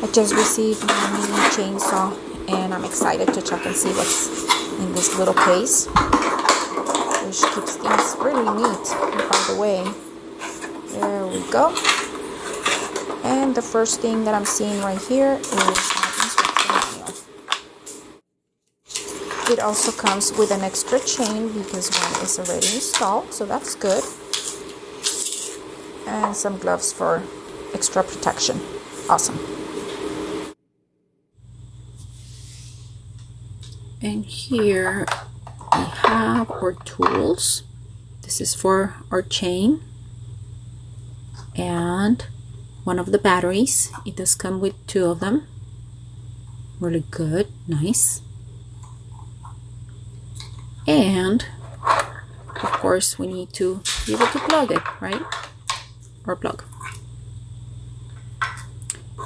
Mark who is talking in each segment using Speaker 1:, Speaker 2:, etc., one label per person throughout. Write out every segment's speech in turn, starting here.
Speaker 1: I just received my mini chainsaw and I'm excited to check and see what's in this little case, which keeps things really neat. By the way, there we go. And the first thing that I'm seeing right here is my instruction manual. It also comes with an extra chain because one is already installed, so that's good. And some gloves for extra protection. Awesome. And here we have our tools. This is for our chain and one of the batteries. It does come with 2 of them. Really good, nice. And of course we need to be able to plug it, right? Or plug.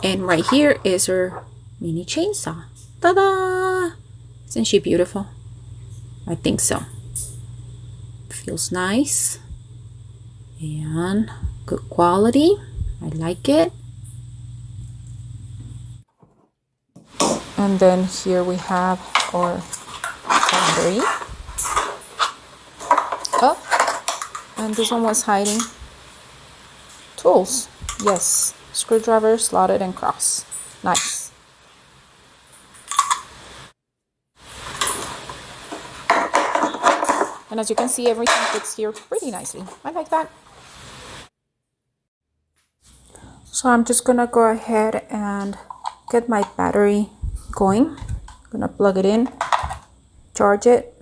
Speaker 1: And right here is our mini chainsaw. Ta-da! Isn't she beautiful? I think so. Feels nice and good quality. I like it. And then here we have our battery. Oh, and this one was hiding tools. Yes, screwdriver, slotted and cross. Nice. And as you can see, everything fits here pretty nicely. I like that. So I'm just gonna go ahead and get my battery going. I'm gonna plug it in, charge it.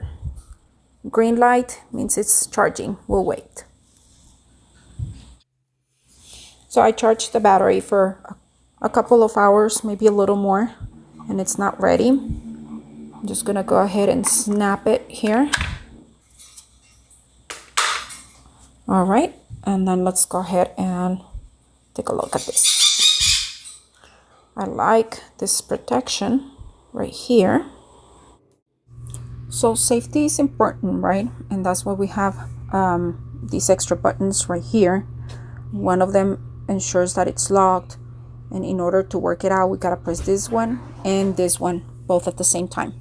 Speaker 1: Green light means it's charging. We'll wait. So I charged the battery for a couple of hours, maybe a little more, and it's not ready. I'm just gonna go ahead and snap it here. All right, and then let's go ahead and take a look at this. I like this protection right here. So safety is important, right? And that's why we have these extra buttons right here. One of them ensures that it's locked, and in order to work it out, we gotta press this one and this one both at the same time.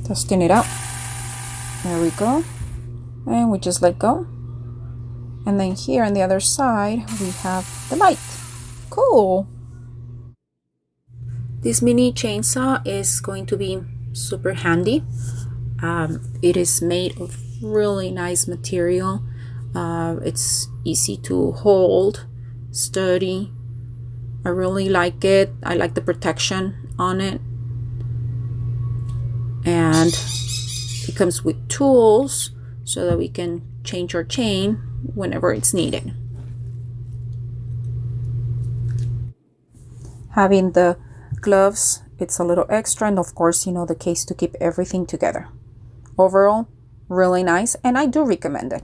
Speaker 1: Testing it out. There we go. And we just let go. And then here on the other side, we have the light. Cool. This mini chainsaw is going to be super handy. It is made of really nice material. It's easy to hold, sturdy. I really like it. I like the protection on it. And it comes with tools so that we can change our chain whenever it's needed. Having the gloves, it's a little extra, and of course, you know, the case to keep everything together. Overall, really nice, and I do recommend it.